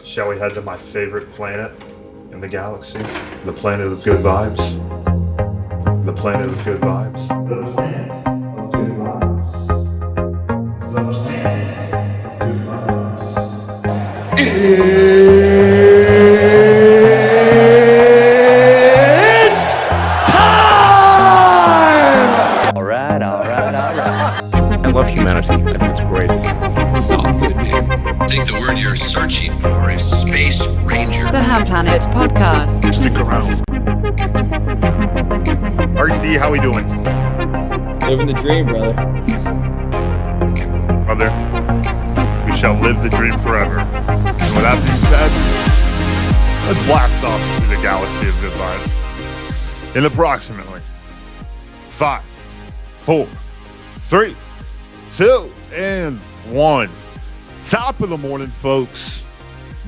Shall we head to my favorite planet in the galaxy? The planet of good vibes. The planet of good vibes. The planet of good vibes. The planet of good vibes. It's time! All right. I love humanity. I think it's great. It's all good, man. I think the word you're searching for is Space Ranger. The Hamm Planet Podcast. Stick around. RC, how we doing? Living the dream, brother. Brother, we shall live the dream forever. And with that being said, let's blast off through the galaxy of good vibes. In approximately 5, 4, 3, 2, and 1. Top of the morning, folks.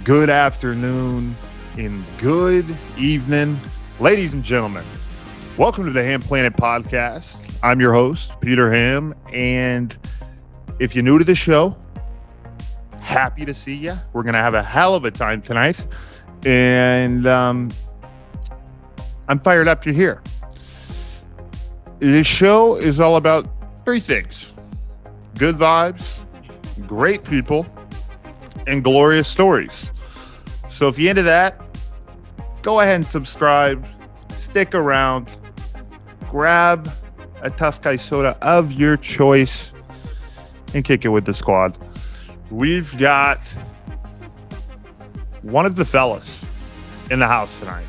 Good afternoon and good evening. Ladies and gentlemen, welcome to the Hamm Planet Podcast. I'm your host, Peter Hamm, and if you're new to the show, happy to see you. We're going to have a hell of a time tonight, and I'm fired up to hear. This show is all about three things: good vibes, great people, and glorious stories. So if you're into that, go ahead and subscribe, stick around, grab a tough guy soda of your choice, and kick it with the squad. We've got one of the fellas in the house tonight.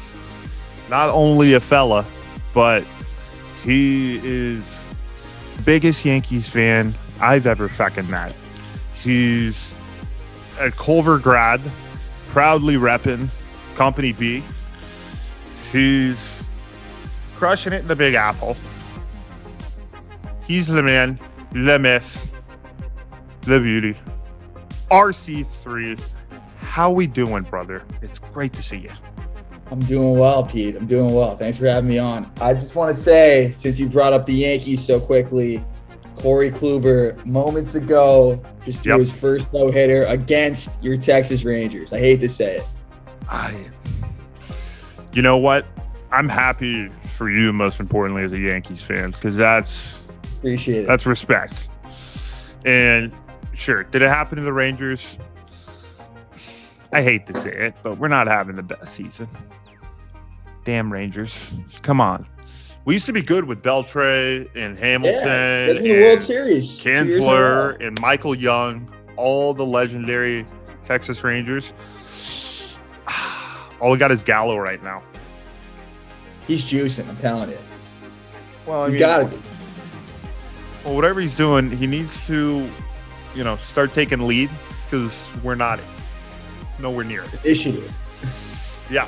Not only a fella, but he is the biggest Yankees fan I've ever fucking met. He's a Culver grad, proudly repping Company B. He's crushing it in the Big Apple. He's the man, the myth, the beauty. RC3, how we doing, brother? It's great to see you. I'm doing well, Pete. I'm doing well. Thanks for having me on. I just want to say, since you brought up the Yankees so quickly, Corey Kluber moments ago just threw his first no-hitter against your Texas Rangers. I hate to say it. You know what? I'm happy for you, most importantly, as a Yankees fan, because Appreciate it. That's respect. And sure, did it happen to the Rangers? I hate to say it, but we're not having the best season. Damn Rangers. Come on. We used to be good with Beltre and Hamilton. Yeah, that's the World Series. Kinsler and Michael Young, all the legendary Texas Rangers. All we got is Gallo right now. He's juicing, I'm telling you. Well, He's got to be. Well, whatever he's doing, he needs to, start taking lead, because we're not nowhere near it. Initiative. Yeah,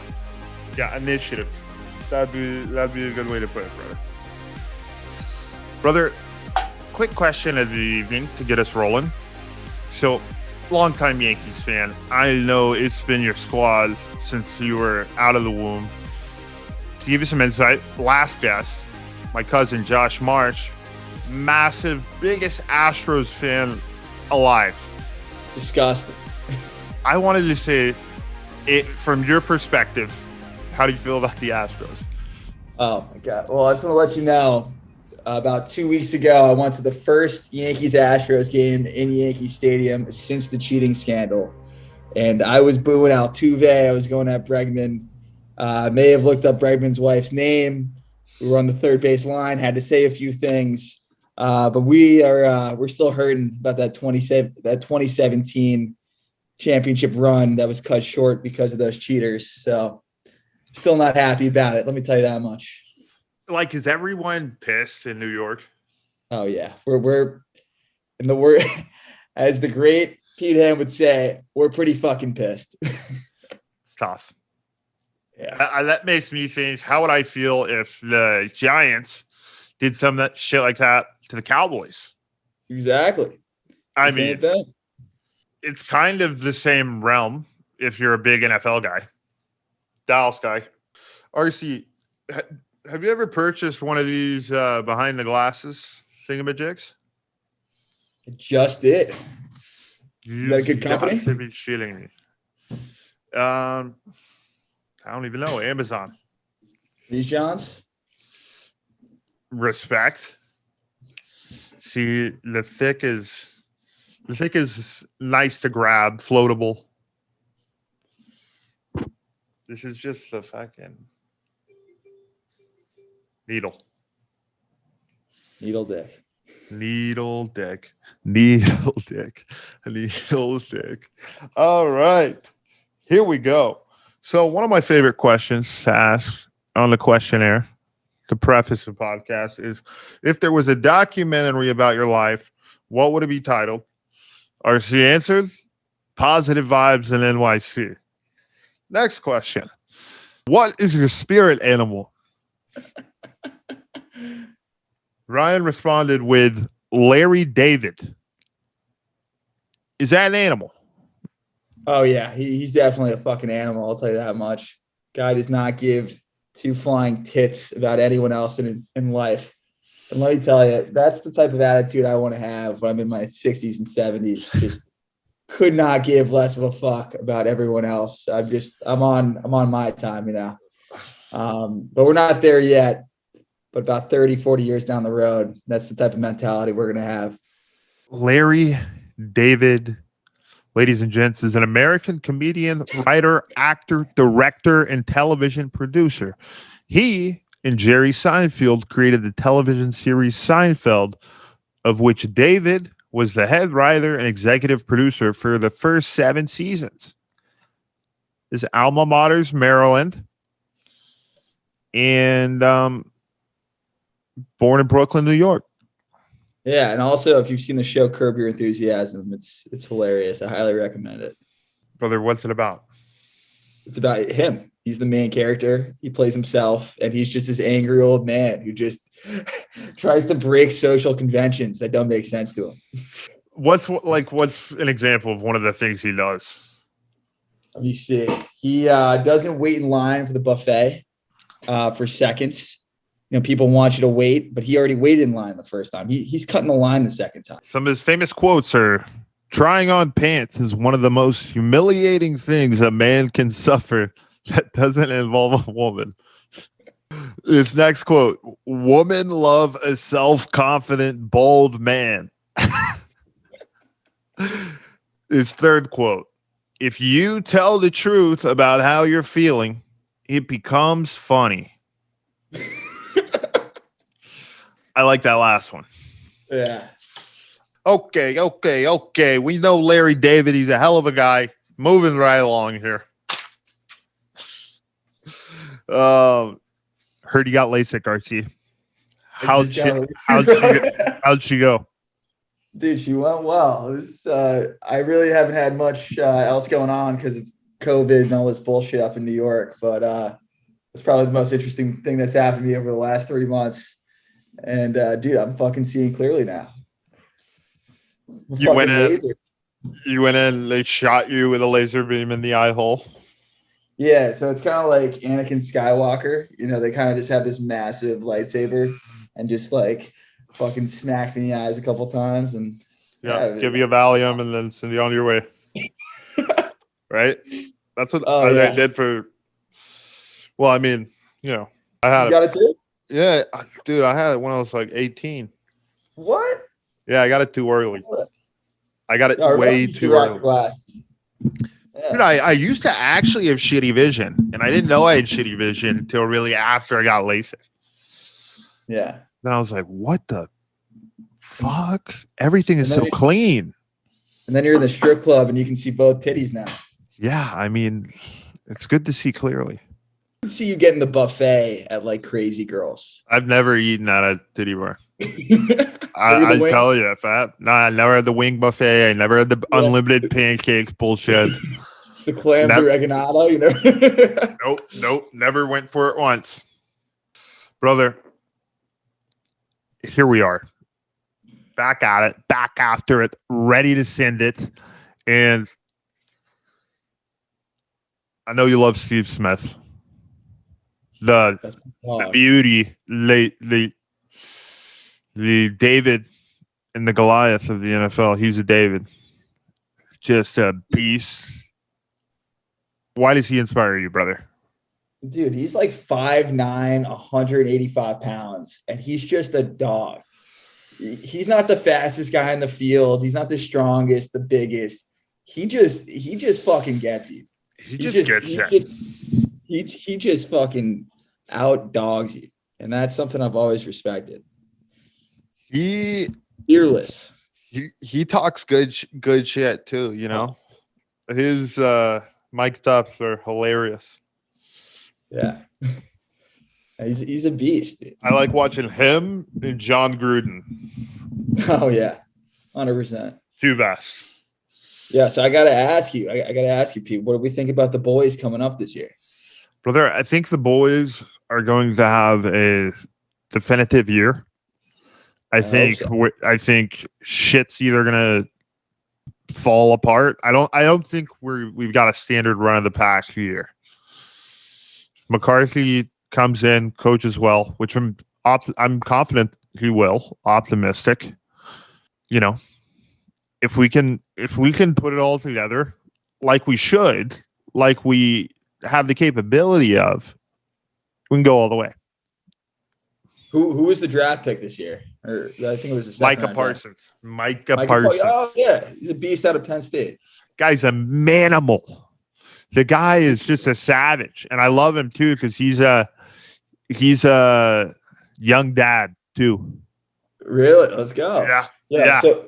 initiative. That'd be a good way to put it, brother. Brother, quick question of the evening to get us rolling. So, longtime Yankees fan. I know it's been your squad since you were out of the womb. To give you some insight, last guest, my cousin Josh Marsh, massive, biggest Astros fan alive. Disgusting. I wanted to say, from your perspective, how do you feel about the Astros? Oh, my God. Well, I just want to let you know, about 2 weeks ago, I went to the first Yankees-Astros game in Yankee Stadium since the cheating scandal. And I was booing Altuve. I was going at Bregman. May have looked up Bregman's wife's name. We were on the third base line, had to say a few things. But we're still hurting about that 2017 championship run that was cut short because of those cheaters. So still not happy about it. Let me tell you that much. Like, is everyone pissed in New York? Oh yeah. We're in the word, as the great Pete Hamm would say, we're pretty fucking pissed. It's tough. Yeah. That makes me think, how would I feel if the Giants did some of that shit like that to the Cowboys? Exactly. I mean, it's kind of the same realm if you're a big NFL guy. Dallas guy. RC, have you ever purchased one of these behind the glasses thingamajigs? I just did. Is that a good company? You have to be shitting me. I don't even know. Amazon. These Johns? Respect. See, the thick is nice to grab, floatable. This is just the fucking needle. Needle dick. Needle dick. Needle dick. Needle dick. All right. Here we go. So one of my favorite questions to ask on the questionnaire to preface the podcast is, if there was a documentary about your life, what would it be titled? RC answered, Positive Vibes in NYC. Next question. What is your spirit animal? Ryan responded with Larry David. Is that an animal? Oh, yeah. He's definitely a fucking animal. I'll tell you that much. Guy does not give two flying tits about anyone else in life. And let me tell you, that's the type of attitude I want to have when I'm in my 60s and 70s. Just could not give less of a fuck about everyone else. I'm on my time, you know. But we're not there yet. But about 30, 40 years down the road, that's the type of mentality we're going to have. Larry David, ladies and gents, is an American comedian, writer, actor, director, and television producer. He and Jerry Seinfeld created the television series Seinfeld, of which David was the head writer and executive producer for the first 7 seasons. His alma mater's Maryland, and born in Brooklyn, New York. Yeah, and also if you've seen the show Curb Your Enthusiasm, it's hilarious. I highly recommend it. Brother, what's it about? It's about him. He's the main character. He plays himself, and he's just this angry old man who just tries to break social conventions that don't make sense to him. What's an example of one of the things he does? Let me see. He doesn't wait in line for the buffet for seconds. You know, people want you to wait, but he already waited in line the first time. He's cutting the line the second time. Some of his famous quotes are, "Trying on pants is one of the most humiliating things a man can suffer that doesn't involve a woman." His next quote, "Women love a self-confident, bold man." His third quote, "If you tell the truth about how you're feeling, it becomes funny." I like that last one. Yeah. Okay. We know Larry David. He's a hell of a guy. Moving right along here. Heard you got LASIK, RC. How'd she go? Dude, she went well. It was, I really haven't had much else going on because of COVID and all this bullshit up in New York. But it's probably the most interesting thing that's happened to me over the last 3 months. And dude, I'm fucking seeing clearly now. You went in, they shot you with a laser beam in the eye hole. Yeah, so it's kind of like Anakin Skywalker. You know, they kind of just have this massive lightsaber and just like fucking smack me in the eyes a couple times and give you a Valium and then send you on your way. Right? That's what I did for. Well, I mean, you know, I had got it too? Yeah, dude, I had it when I was like 18. What? Yeah, I got it too early. I got it way too early. Yeah. Dude, I used to actually have shitty vision, and I didn't know I had shitty vision until really after I got LASIK. Yeah. Then I was like, what the fuck? Everything is so clean. And then you're in the strip club, and you can see both titties now. Yeah, I mean, it's good to see clearly. I can see you getting the buffet at like Crazy Girls. I've never eaten at a titty bar. I tell you, I never had the wing buffet. I never had the unlimited pancakes bullshit. The clams oregano, you know. Nope. Never went for it once. Brother, here we are. Back at it, back after it, ready to send it. And I know you love Steve Smith. The beauty, the David and the Goliath of the NFL. He's a David. Just a beast. Why does he inspire you, brother? Dude, he's like 5'9", 185 pounds, and he's just a dog. He's not the fastest guy in the field. He's not the strongest, the biggest. He just fucking gets you. He just gets you. He just fucking out dogs you. And that's something I've always respected. He Fearless. He talks good shit too, you know. His mic'd ups are hilarious. Yeah. He's a beast, dude. I like watching him and John Gruden. Oh yeah. 100%. Two best. Yeah, so I gotta ask you, Pete, what do we think about the boys coming up this year? Brother, I think the boys are going to have a definitive year. I think shit's either gonna fall apart. I don't think we've got a standard run of the past year. McCarthy comes in, coaches well, which I'm confident he will. Optimistic, you know. If we can put it all together, like we should, like we have the capability of, we can go all the way. Who was the draft pick this year? Or I think it was the Micah Parsons. Micah Parsons. Oh yeah, he's a beast out of Penn State. Guy's a manimal. The guy is just a savage, and I love him too because he's a young dad too. Really? Let's go. Yeah. So,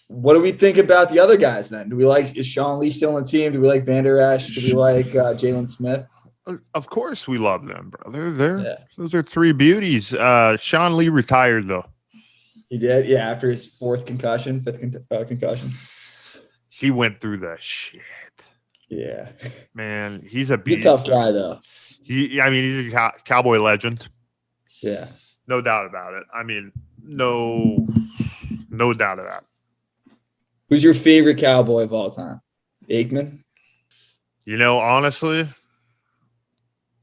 what do we think about the other guys then? Is Sean Lee still on the team? Do we like Van Der Esch? Do we like Jalen Smith? Of course we love them, brother. Those are three beauties. Sean Lee retired though. He did, yeah, after his fifth concussion. He went through the shit. Yeah, man, he's a beast. He's a tough guy though. He's a cowboy legend. Yeah, no doubt about it. I mean, no doubt of that. Who's your favorite cowboy of all time? Aikman? You know, honestly,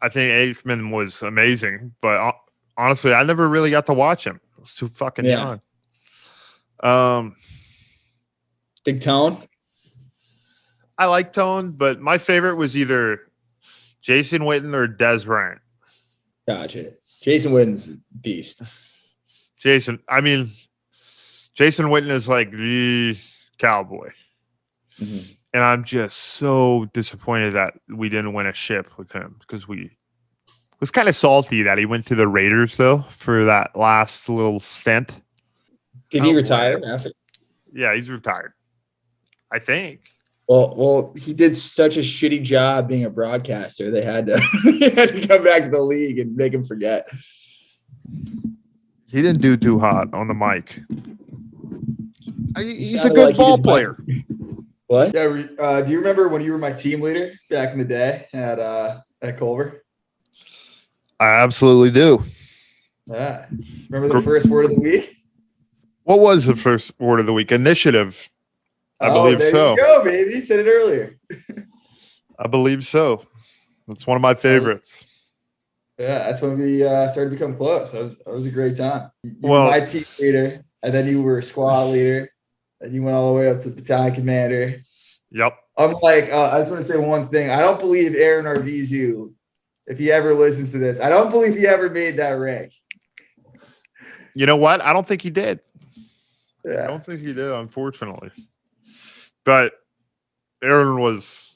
I think Aikman was amazing, but honestly, I never really got to watch him. I was too fucking young. Big Tone? I like Tone, but my favorite was either Jason Witten or Des Bryant. Gotcha. Jason Witten's a beast. Jason Witten is like the cowboy. Mm-hmm. And I'm just so disappointed that we didn't win a ship with him because we was kind of salty that he went to the Raiders though for that last little stint. Did he retire after? Yeah, he's retired. I think. Well, he did such a shitty job being a broadcaster. They had to come back to the league and make him forget. He didn't do too hot on the mic. He's a good ball player. What? Yeah. Do you remember when you were my team leader back in the day at Culver? I absolutely do. Yeah. Remember the first word of the week? What was the first word of the week? Initiative. I believe there so. You go, baby. You said it earlier. I believe so. That's one of my favorites. Yeah, that's when we started to become close. That was a great time. You were my team leader, and then you were squad leader, and you went all the way up to battalion commander. Yep. I'm like, I just want to say one thing. I don't believe Aaron Arvizu, if he ever listens to this, I don't believe he ever made that rank. You know what? I don't think he did. Yeah. I don't think he did, unfortunately. But Aaron was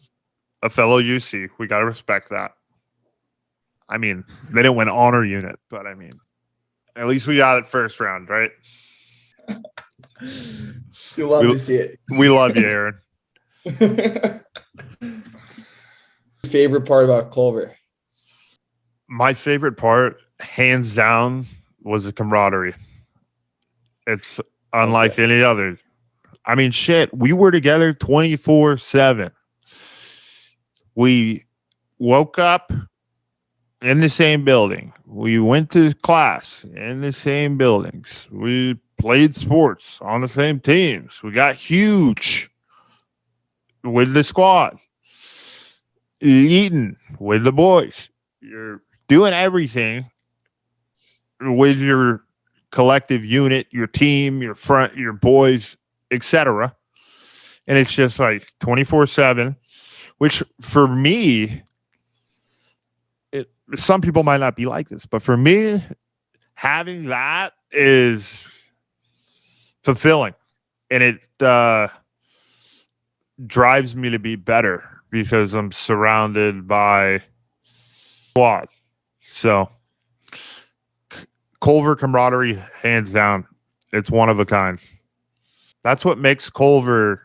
a fellow UC. We got to respect that. I mean, they didn't win honor unit, but I mean, at least we got it first round, right? You love to see it. We love you, Aaron. Favorite part about Culver? My favorite part, hands down, was the camaraderie. It's unlike any other. I mean, shit, we were together 24/7. We woke up in the same building. We went to class in the same buildings. We played sports on the same teams. We got huge with the squad. Eating with the boys. You're doing everything with your collective unit, your team, your boys, etc. And it's just like 24/7. which for me, some people might not be like this, but for me, having that is fulfilling, and it drives me to be better because I'm surrounded by squad. So Culver camaraderie, hands down, it's one of a kind. That's what makes Culver,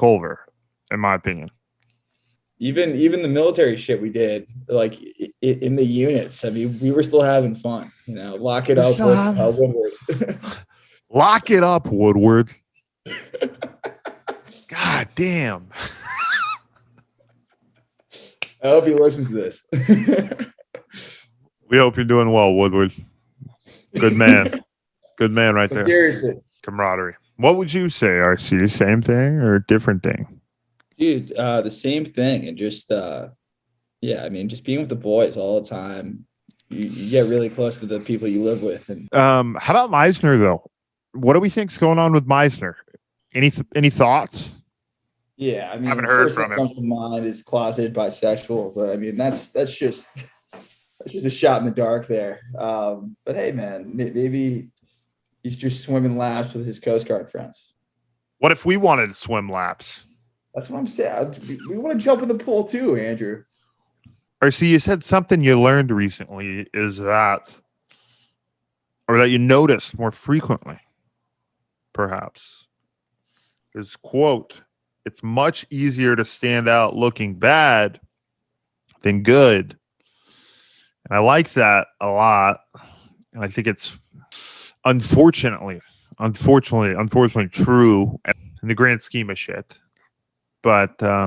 in my opinion. Even the military shit we did, like in the units. I mean, we were still having fun. Lock it up with Woodward. Lock it up, Woodward. God damn. I hope he listens to this. We hope you're doing well, Woodward. Good man. Good man right there. Seriously. Camaraderie. What would you say, RC? Same thing or different thing? Dude, the same thing. And just, just being with the boys all the time. You get really close to the people you live with. And how about Meisner, though? What do we think's going on with Meisner? Any thoughts? Yeah, I mean, haven't heard first from that him. comes to mind is closeted bisexual, but I mean that's just a shot in the dark there. But hey, man, maybe he's just swimming laps with his Coast Guard friends. What if we wanted to swim laps? That's what I'm saying. We want to jump in the pool too, Andrew. RC, you said something you learned recently is that, or that you noticed more frequently, perhaps, is, quote, it's much easier to stand out looking bad than good. And I like that a lot. And I think it's unfortunately true in the grand scheme of shit. But I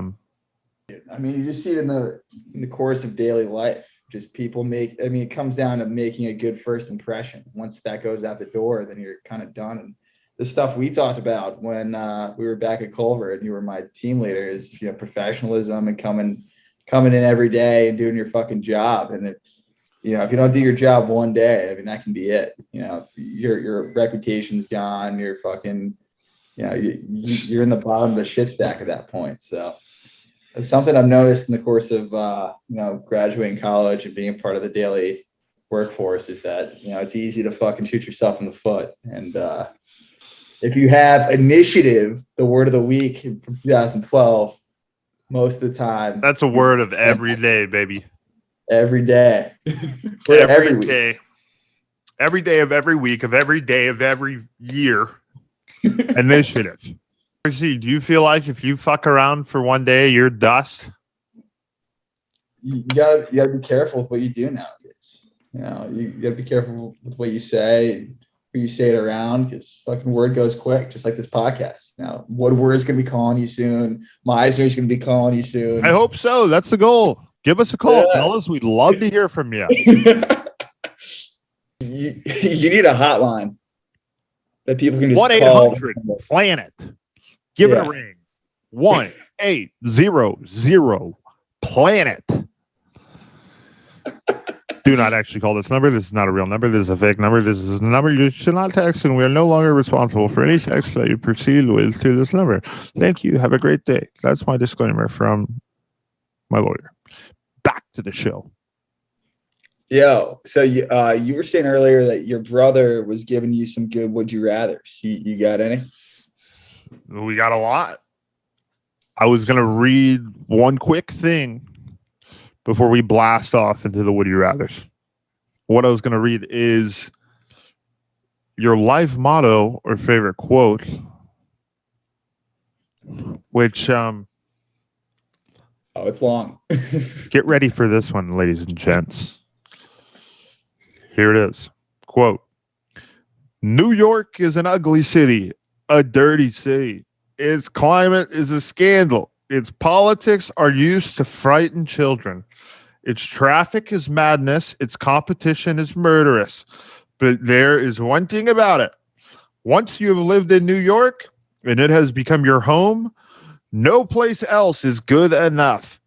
mean, you just see it in the course of daily life. Just people it comes down to making a good first impression. Once that goes out the door, then you're kind of done. And the stuff we talked about when we were back at Culver and you were my team leader is, professionalism and coming in every day and doing your fucking job. And if you don't do your job one day, I mean, that can be it. Your reputation's gone. You're fucking, you're in the bottom of the shit stack at that point. So it's something I've noticed in the course of, graduating college and being a part of the daily workforce is that, it's easy to fucking shoot yourself in the foot. And, if you have initiative, the word of the week from 2012, most of the time. that's a word of every day, baby. Every day. Every day. Every day of every week of every day of every year. Initiative. RC, do you feel like if you fuck around for one day, you're dust? You gotta be careful with what you do nowadays. You gotta be careful with what you say. You say it around because fucking word goes quick, just like this podcast. Now, Woodward's gonna be calling you soon. Meisner's gonna be calling you soon. I hope so. That's the goal. Give us a call, fellas. We'd love to hear from you. You need a hotline that people can just 1-800-PLANET. Give it a ring. 1-800-PLANET. Do not actually call this number. This is not a real number. This is a fake number. This is a number you should not text, and we are no longer responsible for any text that you proceed with to this number. Thank you. Have a great day. That's my disclaimer from my lawyer. Back to the show. Yo, so you were saying earlier that your brother was giving you some good would you rathers. You got any? We got a lot. I was going to read one quick thing before we blast off into the would you rathers. What I was going to read is your life motto or favorite quote, which it's long. Get ready for this one, ladies and gents. Here it is. Quote, New York is an ugly city, a dirty city. Its climate is a scandal. Its politics are used to frighten children. Its traffic is madness. Its competition is murderous. But there is one thing about it. Once you have lived in New York and it has become your home, no place else is good enough.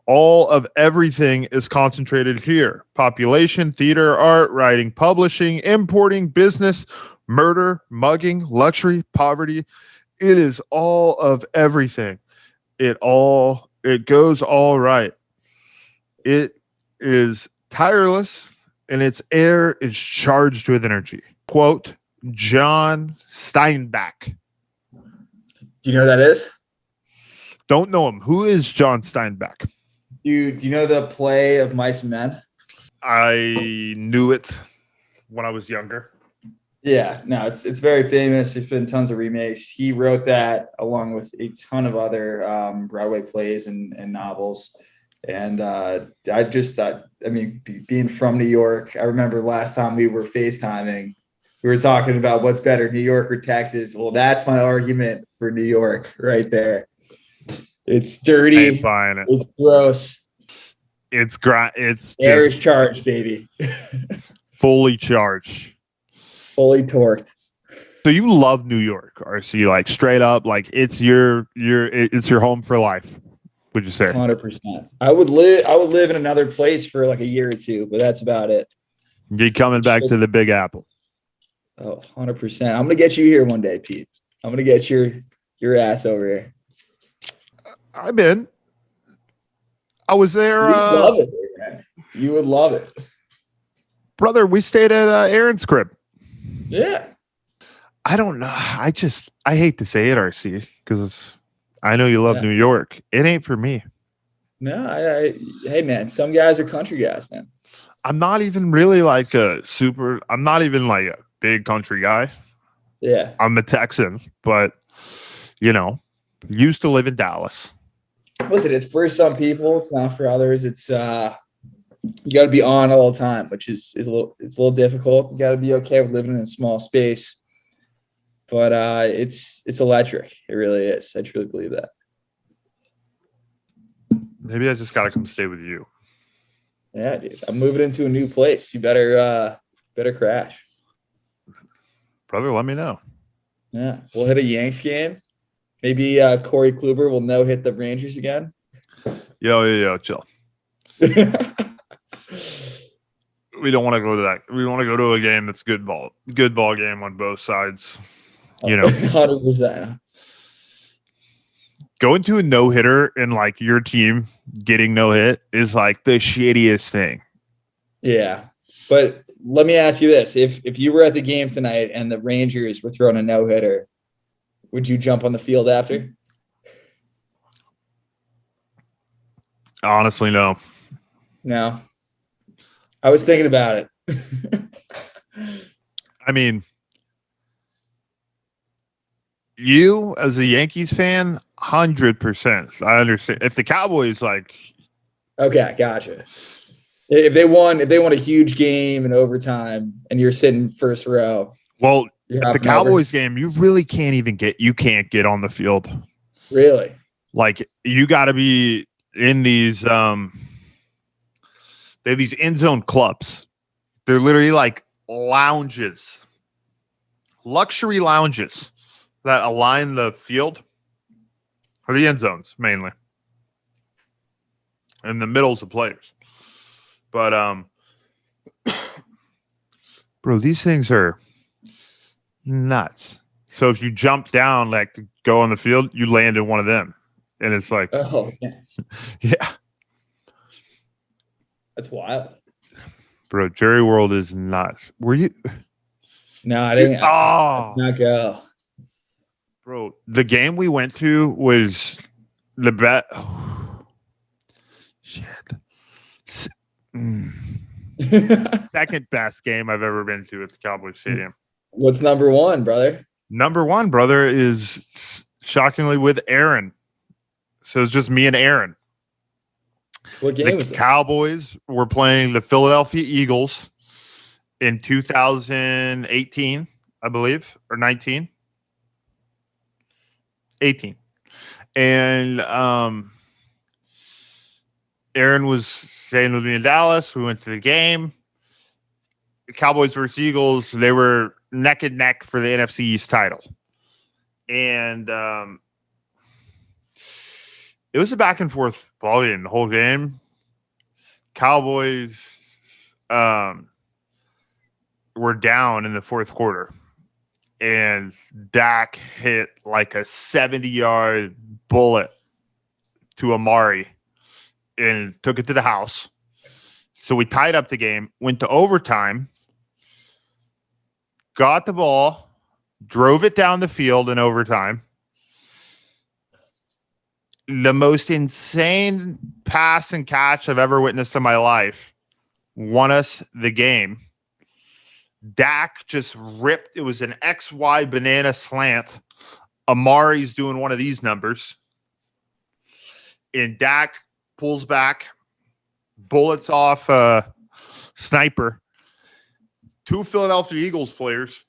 All of everything is concentrated here. Population, theater, art, writing, publishing, importing, business, murder, mugging, luxury, poverty. It is all of everything. it goes all right. It is tireless and its air is charged with energy. Quote, John Steinbeck. Do you know who that is? Don't know him. Who is John Steinbeck? Do you know the play of Mice and Men? I knew it when I was younger. Yeah, no, it's very famous. There's been tons of remakes. He wrote that along with a ton of other Broadway plays and novels. And I just thought, I mean, being from New York, I remember last time we were FaceTiming, we were talking about what's better, New York or Texas. Well, that's my argument for New York right there. It's dirty. I ain't buying it. It's gross. It's Air is just charged, baby. fully charged. Fully torqued. So you love New York, RC? Like straight up, like it's your home for life. Would you say? 100%. I would live in another place for like a year or two, but that's about it. You coming back to the Big Apple? Oh, 100%. I'm gonna get you here one day, Pete. I'm gonna get your ass over here. I've been. I was there. You would love it, man. You would love it. Brother, we stayed at Aaron's crib. Yeah. I don't know. I hate to say it, RC, because I know you love New York. It ain't for me. No, hey man, some guys are country guys, man. I'm not even really like I'm not even like a big country guy. Yeah. I'm a Texan, but used to live in Dallas. Listen, it's for some people, it's not for others. It's you got to be on all the time, which is a little difficult. You got to be okay with living in a small space, but it's electric. It really is. I truly believe that. Maybe I just got to come stay with you. Yeah, dude. I'm moving into a new place. You better crash. Brother, let me know. Yeah, we'll hit a Yanks game. Maybe Corey Kluber will no-hit the Rangers again. Yo, chill. We don't want to go to that. We want to go to a game that's good ball game on both sides. 100%. Going to a no-hitter and like your team getting no-hit is like the shittiest thing. Yeah, but let me ask you this: if you were at the game tonight and the Rangers were throwing a no-hitter, would you jump on the field after? Honestly, no. No. I was thinking about it. I mean, you as a Yankees fan, 100%. I understand. If the Cowboys okay, gotcha. If they won a huge game in overtime and you're sitting first row. Well, at the Cowboys game, you really can't get on the field. Really? Like you got to be in these they have these end zone clubs. They're literally like lounges. Luxury lounges that align the field or the end zones mainly. In the middles of players. But bro, these things are nuts. So if you jump down like to go on the field, you land in one of them. And it's like yeah. That's wild. Bro, Jerry World is nuts. Were you? No, I didn't. I did not go. Bro, the game we went to was the bet. Oh, shit. Second best game I've ever been to at the Cowboys Stadium. What's number one, brother? Number one, brother, is shockingly with Aaron. So it's just me and Aaron. What game was it? The Cowboys were playing the Philadelphia Eagles in 2018, I believe, or 19. 18. And Aaron was staying with me in Dallas. We went to the game. The Cowboys versus Eagles, they were neck and neck for the NFC East title. And it was a back and forth ball game the whole game. Cowboys were down in the fourth quarter. And Dak hit like a 70-yard bullet to Amari and took it to the house. So we tied up the game, went to overtime, got the ball, drove it down the field in overtime. The most insane pass and catch I've ever witnessed in my life won us the game. Dak just ripped. It was an XY banana slant. Amari's doing one of these numbers. And Dak pulls back, bullets off sniper. Two Philadelphia Eagles players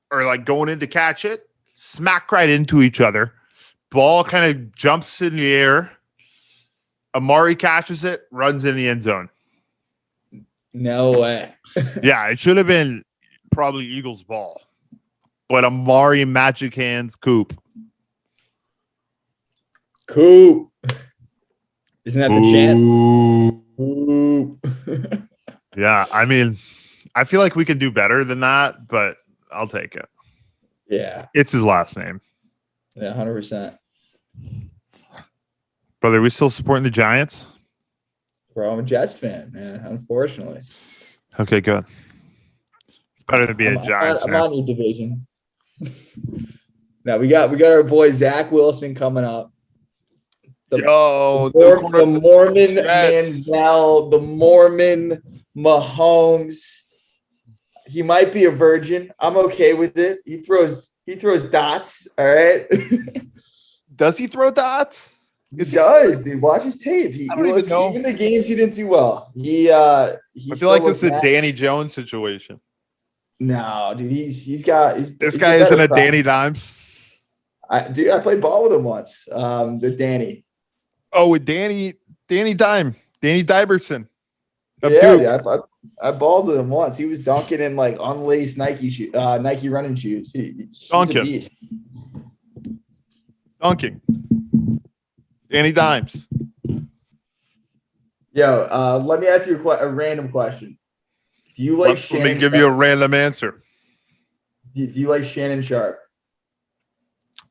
are like going in to catch it, smack right into each other. Ball kind of jumps in the air. Amari catches it, runs in the end zone. No way. Yeah, it should have been probably Eagles ball. But Amari magic hands Coop. Coop. Isn't that the chant? Coop. Yeah, I mean, I feel like we could do better than that, but I'll take it. Yeah. It's his last name. Yeah, 100%. Brother, are we still supporting the Giants? Bro, I'm a Jets fan, man, unfortunately. Okay, good. It's better than being a Giants I'm fan. on your division. Now we got our boy Zach Wilson coming up. The Mormon Manziel, the Mormon Mahomes. He might be a virgin. I'm okay with it. He throws dots. All right. Does he throw dots? He does, dude. Watch his tape. I don't even know. Even the games he didn't do well. I feel like this is a Danny Jones situation. No, dude. This guy isn't a Danny Dimes. I played ball with him once. The Danny. Oh, with Danny Diverson. I balled with him once. He was dunking in like unlaced Nike running shoes. He's a beast. Dunking. Danny Dimes. Yo, let me ask you a random question. Do you like Shannon? Let me give you a random answer. Do you like Shannon Sharp?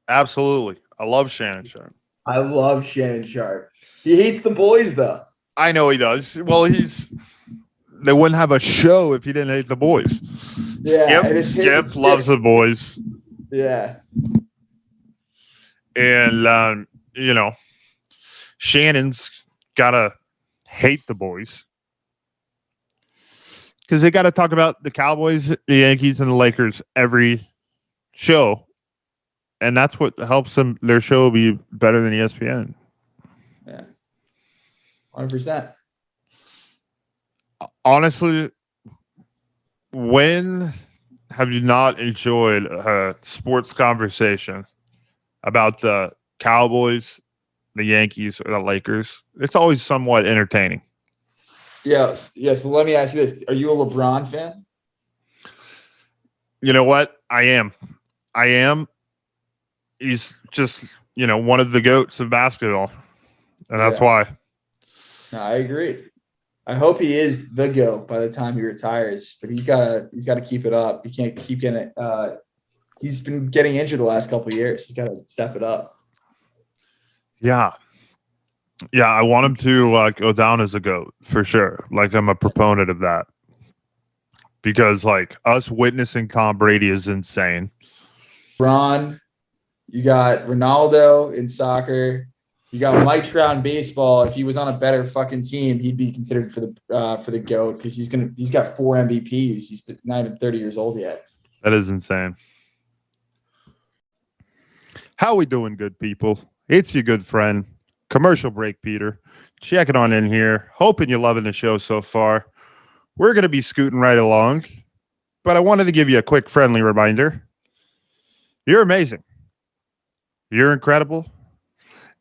Absolutely. I love Shannon Sharp. I love Shannon Sharp. He hates the boys, though. I know he does. Well, they wouldn't have a show if he didn't hate the boys. Yeah, Skip loves the boys. Yeah. And, Shannon's got to hate the boys. Because they got to talk about the Cowboys, the Yankees, and the Lakers every show. And that's what helps their show be better than ESPN. Yeah. 100%. Honestly, when have you not enjoyed a sports conversation about the Cowboys, the Yankees, or the Lakers? It's always somewhat entertaining. Yeah. So let me ask you this. Are you a LeBron fan? You know what? I am. He's just, one of the GOATs of basketball. And that's why. No, I agree. I hope he is the GOAT by the time he retires, but he's gotta keep it up. He can't keep getting it. He's been getting injured the last couple of years. He's got to step it up. Yeah. Yeah, I want him to go down as a GOAT for sure. Like, I'm a proponent of that. Because, us witnessing Tom Brady is insane. Ron, you got Ronaldo in soccer. You got Mike Trout in baseball. If he was on a better fucking team, he'd be considered for the GOAT because he's got 4 MVPs. He's not even 30 years old yet. That is insane. How we doing, good people? It's your good friend, Commercial Break Peter. Checking on in here. Hoping you're loving the show so far. We're going to be scooting right along, but I wanted to give you a quick friendly reminder. You're amazing. You're incredible.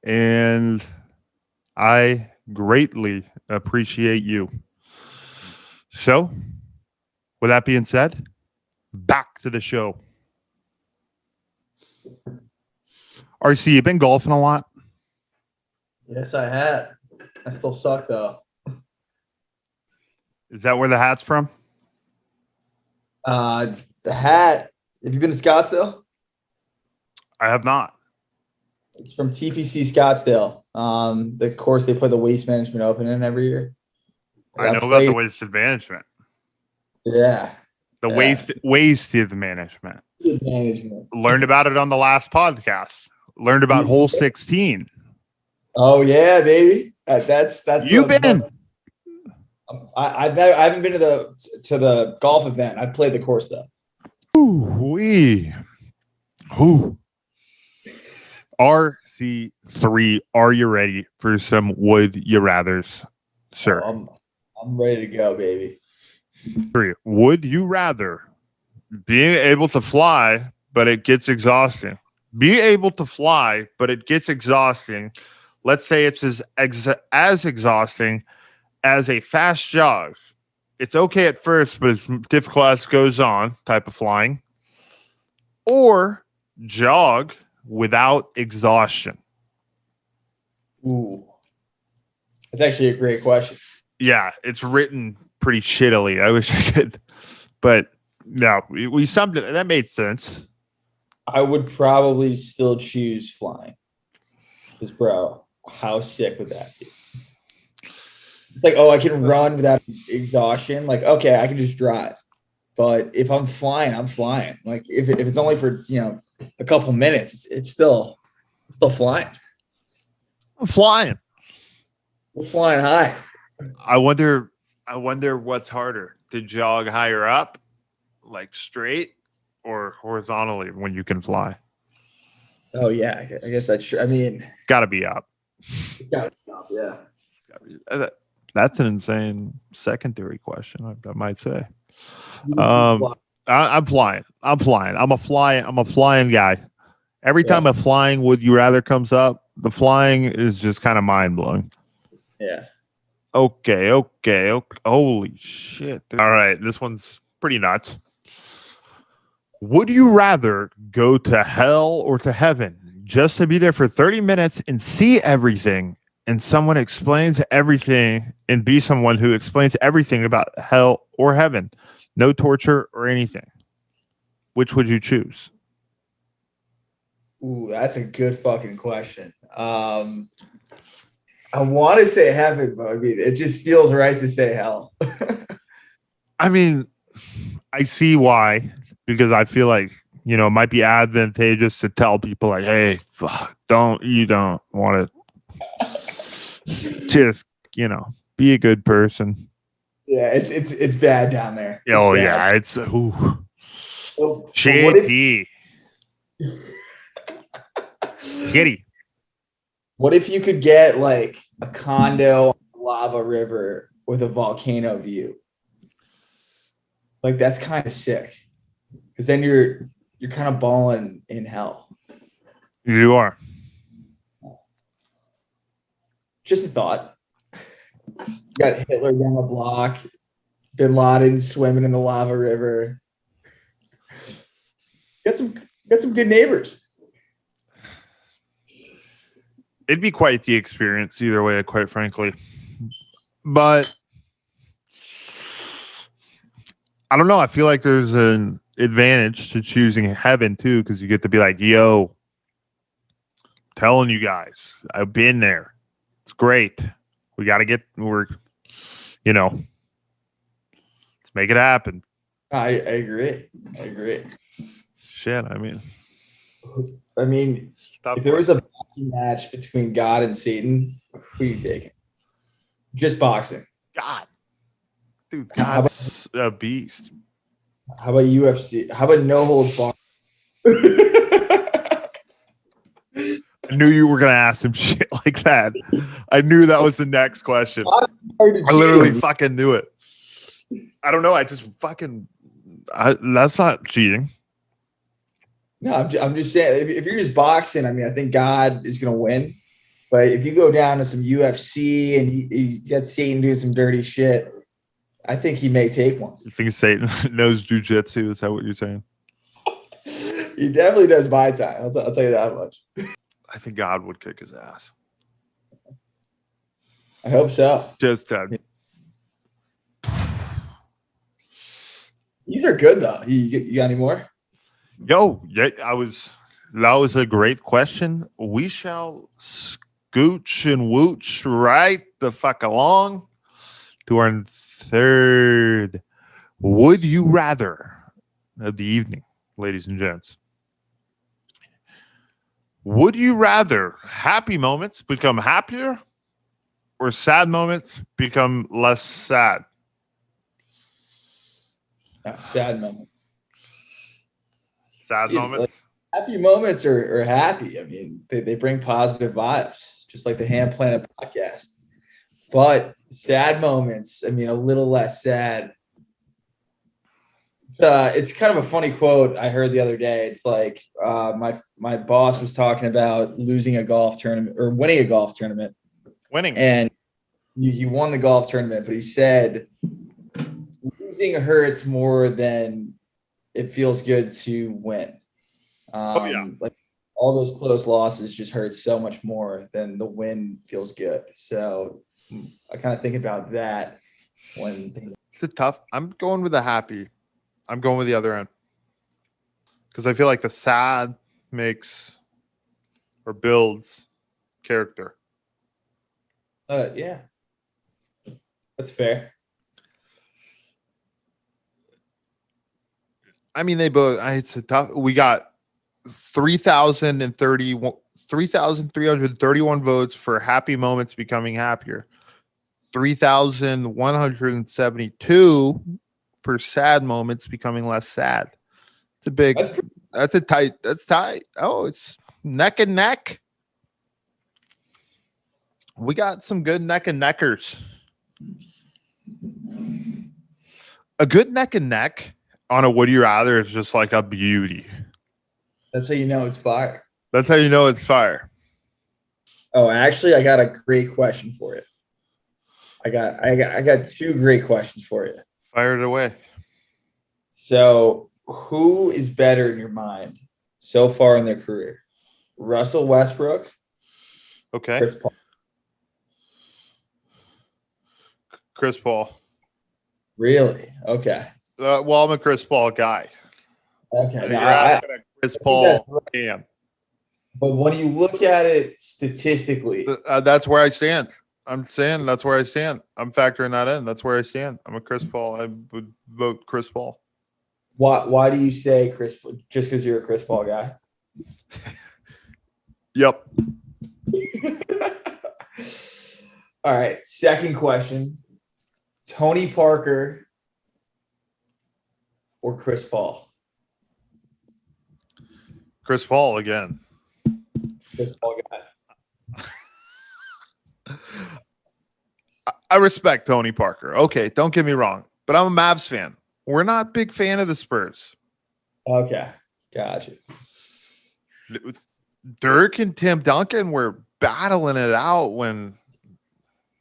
And I greatly appreciate you. So, with that being said, back to the show. RC, you been golfing a lot? Yes, I had. I still suck, though. Is that where the hat's from? The hat. Have you been to Scottsdale? I have not. It's from TPC Scottsdale. The course they play the Waste Management Open in every year. I know about the wasted management. Yeah. The Yeah. wasted management. Management. Learned about it on the last podcast. Learned about hole 16. Oh yeah, baby. That's You've been. I haven't been to the golf event. I played the course though. Ooh-wee. Ooh. RC3, are you ready for some would you rathers, sir? I'm ready to go, baby. 3. Would you rather being able to fly, but it gets exhausting? Be able to fly, but it gets exhausting. Let's say it's as exhausting as a fast jog. It's okay at first, but it's difficult as it goes on, type of flying. Or jog without exhaustion. Ooh. That's actually a great question. Yeah, it's written pretty shittily. I wish I could, but no, we summed it. That made sense. I would probably still choose flying. Because, bro, how sick would that be? It's like, oh, I can run without exhaustion. Like, okay, I can just drive. But if I'm flying, I'm flying. Like, if it's only for, a couple minutes, it's still flying. I'm flying. We're flying high. I wonder what's harder, to jog higher up, like straight, or horizontally when you can fly. Oh yeah, I guess that's true. I mean, Got to be up. it's gotta stop. Yeah. That's an insane secondary question, I might say. I'm I'm flying. I'm a flying guy. Every time a flying would you rather comes up, the flying is just kind of mind blowing. Yeah. Okay. Holy shit. Dude. All right. This one's pretty nuts. Would you rather go to hell or to heaven just to be there for 30 minutes and see everything, and someone explains everything, and be someone who explains everything about hell or heaven? No torture or anything. Which would you choose? Ooh, that's a good fucking question. I want to say heaven, but I mean, it just feels right to say hell. I mean, I see why, because I feel like, it might be advantageous to tell people like, hey, you don't want to just, be a good person. Yeah, it's bad down there. Oh, bad. yeah. It's So, shitty. Kitty. What if you could get like a condo on the lava river with a volcano view? Like, that's kind of sick. Because then you're kind of balling in hell. You are. Just a thought. You got Hitler down the block, Bin Laden swimming in the lava river. Got some good neighbors. It'd be quite the experience either way, quite frankly. But I don't know. I feel like there's an advantage to choosing heaven too, because you get to be like, yo, telling you guys, I've been there. It's great. Let's make it happen. I agree. Shit, I mean, if there was a boxing match between God and Satan, who are you taking? Just boxing. God. Dude, God's a beast. How about UFC? How about no holds barred? I knew you were going to ask some shit like that. I knew that was the next question. I literally fucking knew it. I don't know. I just fucking... that's not cheating. No, I'm just saying, if you're just boxing, I mean, I think God is going to win. But if you go down to some UFC and you get Satan doing some dirty shit, I think he may take one. You think Satan knows jujitsu? Is that what you're saying? He definitely does Muay Thai. I'll tell you that much. I think God would kick his ass. I hope so. Just these are good though. You got any more? Yo, yeah, I was That was a great question. We shall scooch and wooch right the fuck along to our third would you rather of the evening, ladies and gents. Would you rather happy moments become happier or sad moments become less sad? Sad moments. Sad moments? Happy moments are happy. I mean, they bring positive vibes, just like the Hamm Planet Podcast. But sad moments, I mean, a little less sad. It's kind of a funny quote I heard the other day. It's like my boss was talking about losing a golf tournament or winning a golf tournament. Winning. And he won the golf tournament, but he said losing hurts more than it feels good to win. Like all those close losses just hurt so much more than the win feels good. So I kind of think about that when It's a tough. I'm going with the happy. I'm going with the other end because I feel like the sad makes or builds character. Yeah, that's fair. I mean, they both. It's a tough. We got 3,331 votes for happy moments becoming happier. 3,172 for sad moments becoming less sad. It's a big. That's tight. Oh, it's neck and neck. We got some good neck and neckers. A good neck and neck on a would you rather is just like a beauty. That's how you know it's fire. That's how you know it's fire. Oh, actually, I got a great question for you. I got two great questions for you. Fire it away. So, who is better in your mind so far in their career? Russell Westbrook, Okay. Chris Paul. Chris Paul. Really? Okay. Well, I'm a Chris Paul guy. Okay. You're asking a Chris Paul fan. But when you look at it statistically, That's where I stand. I'm saying that's where I stand. I'm factoring that in. That's where I stand. I'm a Chris Paul. I would vote Chris Paul. why do you say Chris? Just because you're a Chris Paul guy? Yep. All right. Second question: Tony Parker or Chris Paul? Chris Paul again. Chris Paul guy. I respect Tony Parker. Okay, don't get me wrong, but I'm a Mavs fan. We're not a big fan of the Spurs. Okay, gotcha. Dirk and Tim Duncan were battling it out when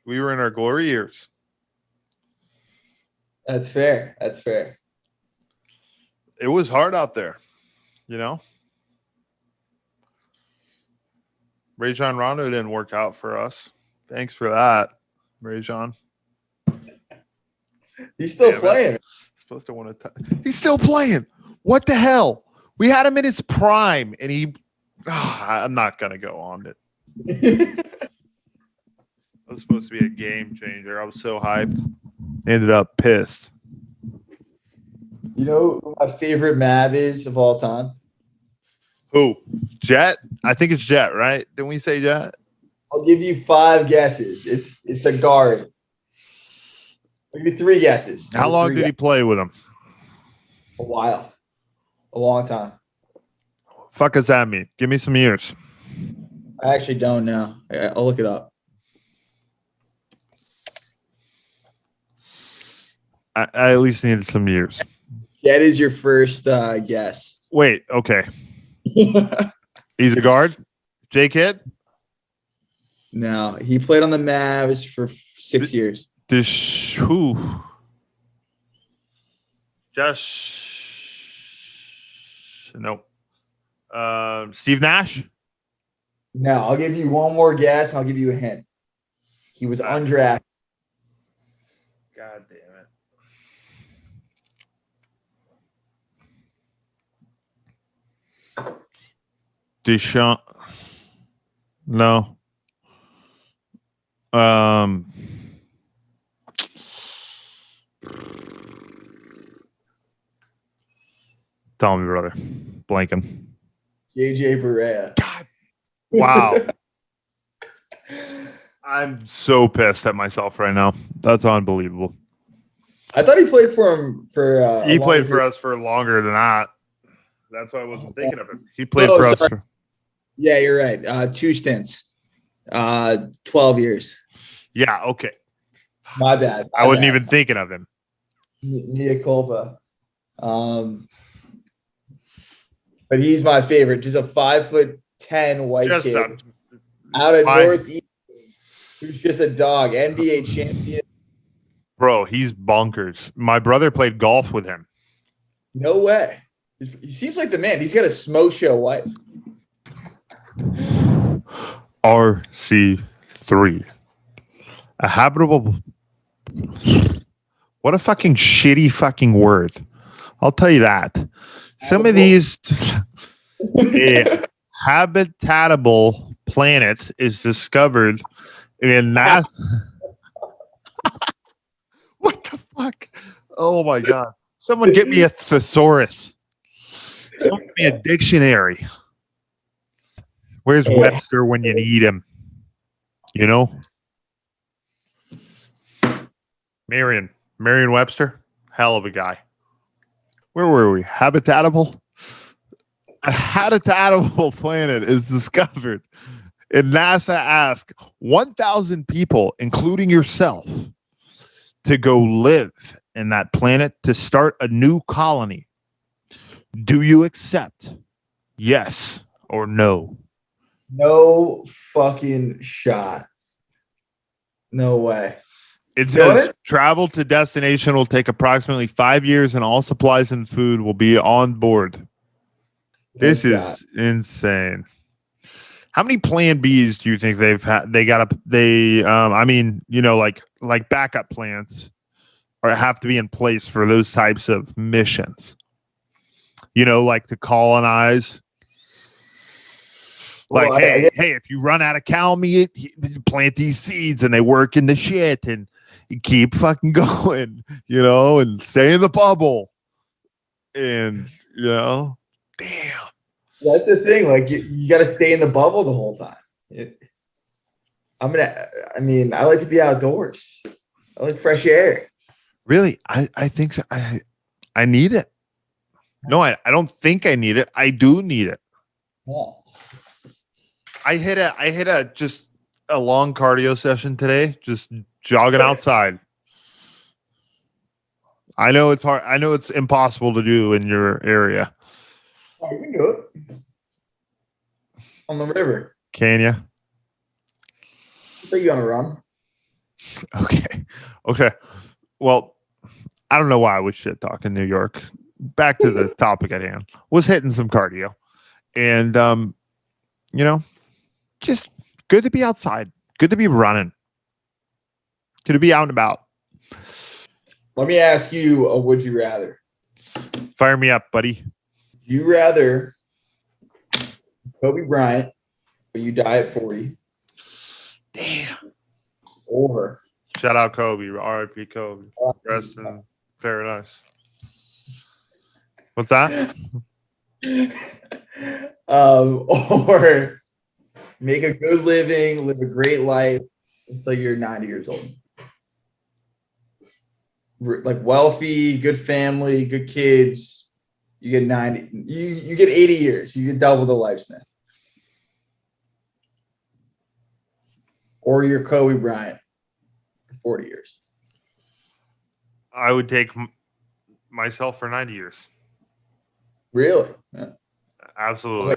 we were in our glory years. That's fair. That's fair. It was hard out there, you know. Rajon Rondo didn't work out for us. Thanks for that, Rajon. He's still playing. Supposed to want to. He's still playing. What the hell? We had him in his prime, and he. I'm not gonna go on it. That was supposed to be a game changer. I was so hyped. Ended up pissed. You know who my favorite Mav is of all time? Who? Jet? I think it's Jet, right? Didn't we say Jet? I'll give you 5 guesses. It's a guard. I'll give you 3 guesses. How long did he play with him? A while. A long time. Fuck does that mean? Give me some years. I actually don't know. I'll look it up. I at least needed some years. That is your first guess. Wait, okay. He's a guard? J Kidd? No, he played on the Mavs for 6 years. Who? Nope. Steve Nash? No, I'll give you one more guess. And I'll give you a hint. He was undrafted. God damn it. Deshaun. No. Tell me, brother. Blanking. JJ Barea. God. Wow. I'm so pissed at myself right now. That's unbelievable. I thought he played for him for. He played for us for longer than that. That's why I wasn't thinking of him. He played Oh, for us. sorry. Yeah, you're right. 2 stints. 12 years. Yeah, okay. My bad. I wasn't even thinking of him. Mea culpa. But he's my favorite. Just a 5'10" white Just kid out of my- Northeast. Who's just a dog. NBA champion. Bro, he's bonkers. My brother played golf with him. No way. He seems like the man. He's got a smoke show wife. RC3. A habitable. What a fucking shitty fucking word. I'll tell you that. Some of these. A habitable planet is discovered in NASA. What the fuck? Oh my God. Someone get me a thesaurus. Someone get me a dictionary. Where's Webster when you need him? You know? Merriam-Webster? Hell of a guy. Where were we? Habitable? A habitable planet is discovered. And NASA asked 1,000 people, including yourself, to go live in that planet to start a new colony. Do you accept? Yes or no? No fucking shot. No way. It says travel to destination will take approximately 5 years and all supplies and food will be on board. This is insane. How many plan Bs do you think they've had? I mean, you know, like backup plans or have to be in place for those types of missions. You know, like to colonize. Like, Well, hey, if you run out of cow meat, you plant these seeds and they work in the shit and you keep fucking going, you know, and stay in the bubble. And, you know, damn. That's the thing. Like, you got to stay in the bubble the whole time. I like to be outdoors. I like fresh air. Really? I think so. I need it. No, I don't think I need it. I do need it. Yeah. I hit a just a long cardio session today, just jogging outside. I know it's hard. I know it's impossible to do in your area. Oh, you can do it. On the river. Can you? I think you're on a run. Okay. Well, I don't know why I was shit talking New York. Back to the topic at hand. Was hitting some cardio. And you know, just good to be outside. Good to be running. Good to be out and about. Let me ask you a would you rather. Fire me up, buddy. You rather Kobe Bryant, but you die at 40. Damn. Or Shout out Kobe. R.I.P. Kobe. Rest in paradise. What's that? or make a good living, live a great life until you're 90 years old. Like wealthy, good family, good kids. You get 90. You get 80 years. You get double the lifespan. Or you're Kobe Bryant for 40 years. I would take myself for 90 years. Really? Yeah. Absolutely.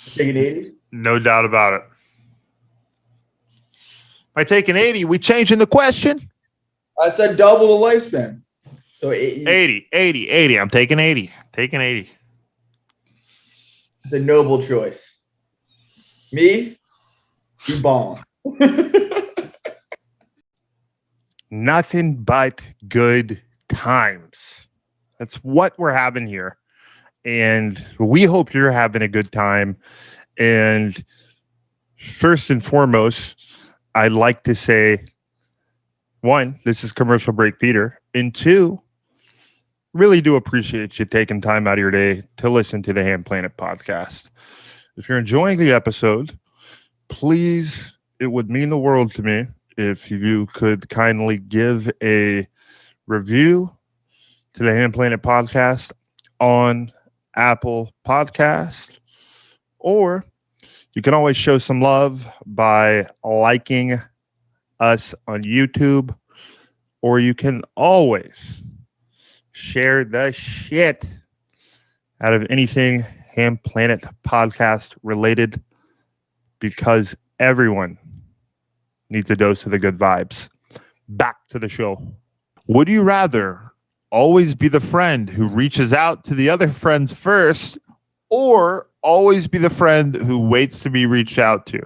Taking 80? No doubt about it. By taking 80, we changing the question? I said double the lifespan. So 80. I'm taking 80. Taking 80. It's a noble choice. Me? Keep balling. Nothing but good times. That's what we're having here. And we hope you're having a good time. And first and foremost, I'd like to say, one, this is Commercial Break Peter. And two, really do appreciate you taking time out of your day to listen to the Hamm Planet Podcast. If you're enjoying the episode, please, it would mean the world to me if you could kindly give a review to the Hamm Planet Podcast on Apple Podcast, or you can always show some love by liking us on YouTube, or you can always share the shit out of anything Hamm Planet Podcast related, because everyone needs a dose of the good vibes. Back to the show. Would you rather always be the friend who reaches out to the other friends first, or always be the friend who waits to be reached out to?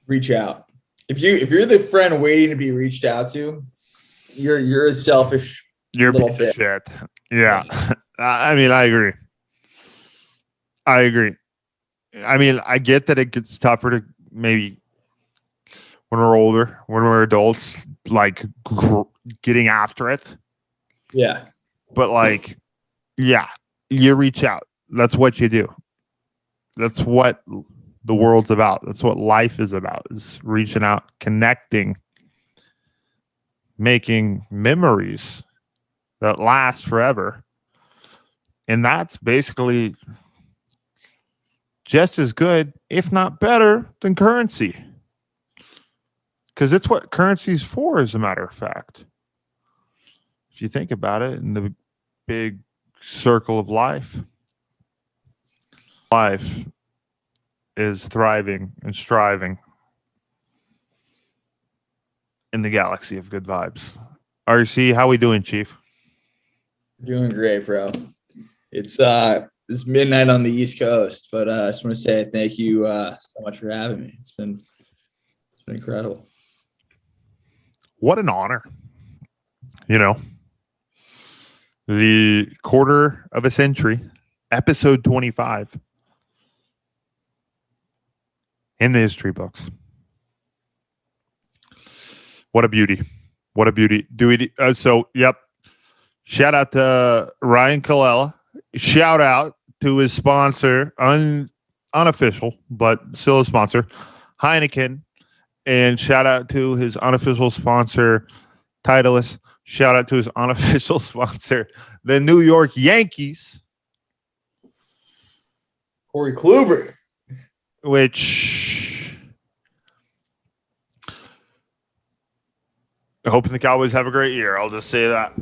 Reach out. If you're the friend waiting to be reached out to, you're a selfish. You're a piece of shit. Yeah. I mean, I agree. I mean, I get that it gets tougher to maybe when we're older, when we're adults, like getting after it. Yeah. But like, yeah, you reach out. That's what you do. That's what the world's about. That's what life is about, is reaching out, connecting, making memories that last forever. And that's basically just as good, if not better, than currency. Because it's what currency's for, as a matter of fact. If you think about it in the big circle of life is thriving and striving in the galaxy of good vibes. RC, how we doing, Chief? Doing great, bro. It's midnight on the East Coast, but I just want to say thank you so much for having me. It's been incredible. What an honor. You know, the quarter of a century, episode 25 in the history books. What a beauty. What a beauty. Yep. Shout out to Ryan Colella. Shout out to his sponsor, unofficial, but still a sponsor, Heineken. And shout out to his unofficial sponsor, Titleist. Shout out to his unofficial sponsor, the New York Yankees. Corey Kluber. Which I'm hoping the Cowboys have a great year. I'll just say that.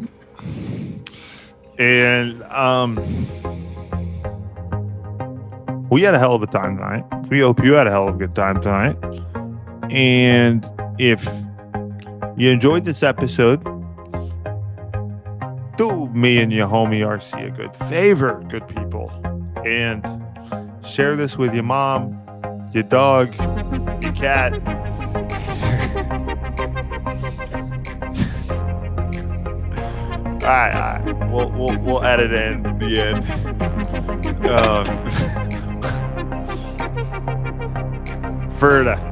And we had a hell of a time tonight. We hope you had a hell of a good time tonight. And if you enjoyed this episode, do me and your homie RC a good favor, good people, and share this with your mom, your dog, your cat. All right. We'll edit in the end. Ferda.